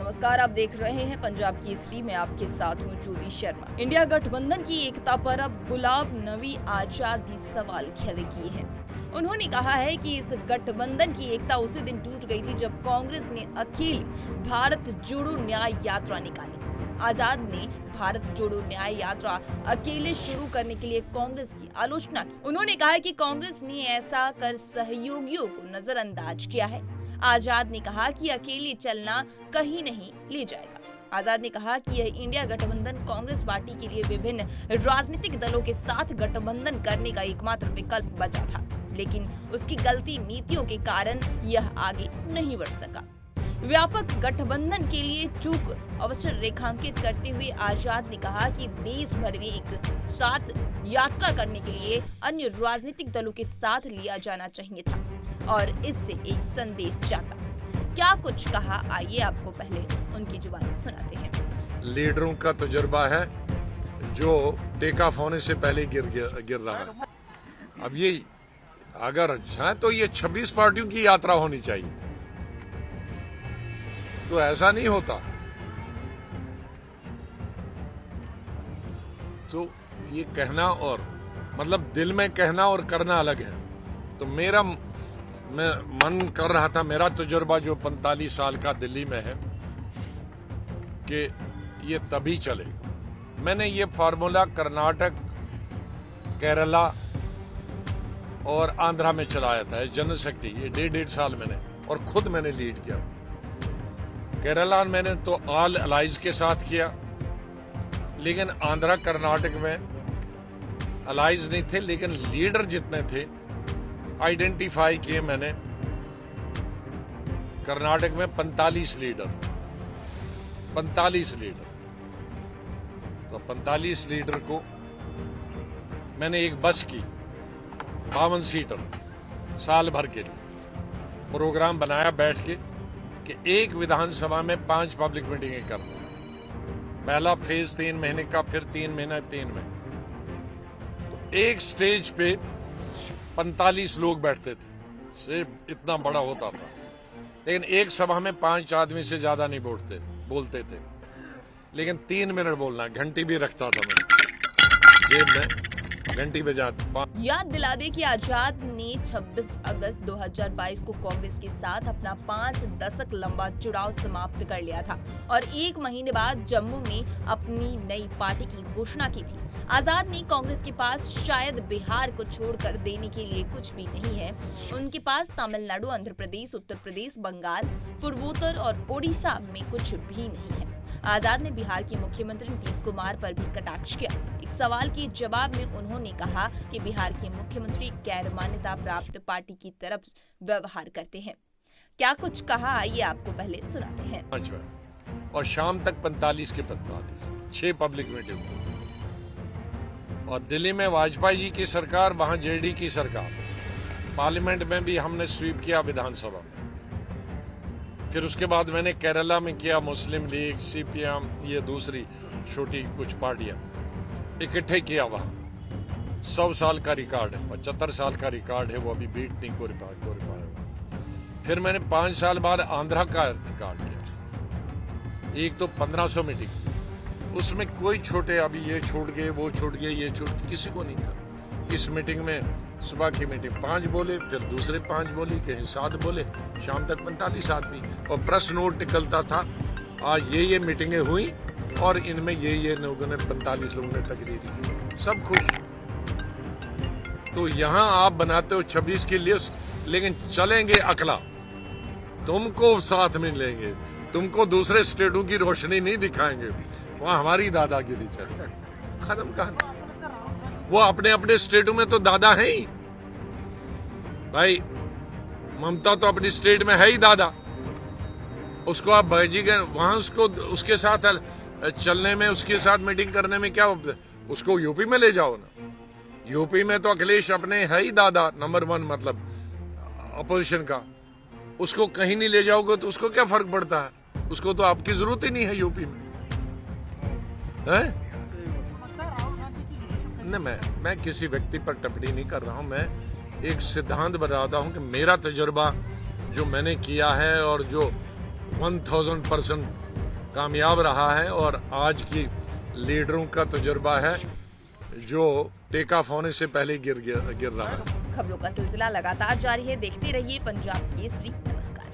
नमस्कार, आप देख रहे हैं पंजाब केसरी में आपके साथ हूँ ज्योति शर्मा। इंडिया गठबंधन की एकता पर अब गुलाब नबी आजाद भी सवाल खड़े किए हैं। उन्होंने कहा है कि इस गठबंधन की एकता उसी दिन टूट गई थी जब कांग्रेस ने अखिल भारत जोड़ो न्याय यात्रा निकाली। आजाद ने भारत जोड़ो न्याय यात्रा अकेले शुरू करने के लिए कांग्रेस की आलोचना की। उन्होंने कहा कि कांग्रेस ने ऐसा कर सहयोगियों को नजरअंदाज किया है। आजाद ने कहा कि अकेले चलना कहीं नहीं ले जाएगा। आजाद ने कहा कि यह इंडिया गठबंधन कांग्रेस पार्टी के लिए विभिन्न राजनीतिक दलों के साथ गठबंधन करने का एकमात्र विकल्प बचा था, लेकिन उसकी गलती नीतियों के कारण यह आगे नहीं बढ़ सका। व्यापक गठबंधन के लिए चूक अवसर रेखांकित करते हुए आजाद ने कहा कि देश भर में एक साथ यात्रा करने के लिए अन्य राजनीतिक दलों के साथ लिया जाना चाहिए था और इससे एक संदेश जाता। क्या कुछ कहा, आइए आपको पहले उनकी जुबानी सुनाते हैं। लीडरों का तजुर्बा है जो टेक ऑफ होने से पहले गिर रहा है। अब ये अगर है तो ये 26 पार्टियों की यात्रा होनी चाहिए, तो ऐसा नहीं होता। तो ये कहना और मतलब दिल में कहना और करना अलग है। तो मैं मन कर रहा था, मेरा तजुर्बा जो 45 साल का दिल्ली में है, कि ये तभी चले। मैंने ये फार्मूला कर्नाटक, केरला और आंध्रा में चलाया था जनरल सेक्रेटरी। ये 1.5 साल मैंने और खुद मैंने लीड किया। केरला मैंने तो ऑल अलाइज के साथ किया, लेकिन आंध्रा कर्नाटक में अलाइज नहीं थे, लेकिन लीडर जितने थे आइडेंटिफाई किए मैंने। कर्नाटक में 45 लीडर। तो 45 लीडर को मैंने एक बस की 52 सीटर साल भर के लिए प्रोग्राम बनाया बैठ के कि एक विधानसभा में 5 पब्लिक मीटिंगें करना। पहला फेज 3 महीने का, फिर 3 महीना 3 महीने। तो एक स्टेज पे 45 लोग बैठते थे, सिर्फ इतना बड़ा होता था, लेकिन एक सभा में 5 आदमी से ज्यादा नहीं बोलते थे। लेकिन 3 मिनट बोलना, घंटी भी रखता था मैं जेब में, घंटी बजाता। याद दिला दे कि आजाद ने 26 अगस्त 2022 को कांग्रेस के साथ अपना 5 दशक लंबा जुड़ाव समाप्त कर लिया था और 1 महीने बाद जम्मू में अपनी नई पार्टी की घोषणा की थी। आजाद ने कांग्रेस के पास शायद बिहार को छोड़कर देने के लिए कुछ भी नहीं है। उनके पास तमिलनाडु, आंध्र प्रदेश, उत्तर प्रदेश, बंगाल, पूर्वोत्तर और ओडिशा में कुछ भी नहीं है। आजाद ने बिहार के मुख्यमंत्री नीतीश कुमार पर भी कटाक्ष किया। एक सवाल के जवाब में उन्होंने कहा कि बिहार के मुख्यमंत्री गैर मान्यता प्राप्त पार्टी की तरफ व्यवहार करते हैं। क्या कुछ कहा, आइए आपको पहले सुनाते हैं। अच्छा, और शाम तक 45 के 45 6 पब्लिक मीटिंग। और दिल्ली में वाजपेयी जी की सरकार, वहां जेडी की सरकार। पार्लियामेंट में भी हमने स्वीप किया, विधानसभा में। फिर उसके बाद मैंने केरला में किया, मुस्लिम लीग, सीपीएम, ये दूसरी छोटी कुछ पार्टियां इकट्ठे किया। वहां 100 साल का रिकॉर्ड है, 75 साल का रिकॉर्ड है, वो अभी बीट नहीं को रिकॉर्ड। फिर मैंने 5 साल बाद आंध्रा का रिकॉर्ड किया। एक तो 1500 मीटिंग, उसमें कोई छोटे अभी ये छूट गए, वो छूट गए, ये छूट, किसी को नहीं था। इस मीटिंग में सुबह की मीटिंग 5 बोले, फिर दूसरे 5 बोली, कहीं 7 बोले, शाम तक 45 आदमी। और प्रेस नोट निकलता था, आज ये मीटिंगें हुई और इनमें ये लोगों ने 45 लोगों ने तकरीर की, सब खुश। तो यहां आप बनाते हो 26 की लिस्ट, लेकिन चलेंगे अकला, तुमको साथ में लेंगे, तुमको दूसरे स्टेटों की रोशनी नहीं दिखाएंगे। वहां हमारी दादागिरी चले, खत्म कहानी। वो अपने अपने स्टेटों में तो दादा है ही भाई। ममता तो अपनी स्टेट में है ही दादा, उसको आप भेजी गए वहां, उसको उसके साथ चलने में, उसके साथ मीटिंग करने में क्या, उसको यूपी में ले जाओ ना। यूपी में तो अखिलेश अपने है ही दादा, नंबर 1 मतलब अपोजिशन का। उसको कहीं नहीं ले जाओगे तो उसको क्या फर्क पड़ता है? उसको तो आपकी जरूरत ही नहीं है यूपी में, है? मैं किसी व्यक्ति पर टिप्पणी नहीं कर रहा हूं, मैं एक सिद्धांत बताता हूं कि मेरा तजुर्बा जो मैंने किया है और जो 1000% कामयाब रहा है और आज की लीडरों का तजुर्बा है जो टेक ऑफ होने से पहले गिर रहा है। खबरों का सिलसिला लगातार जारी है, देखते रहिए पंजाब केसरी। नमस्कार।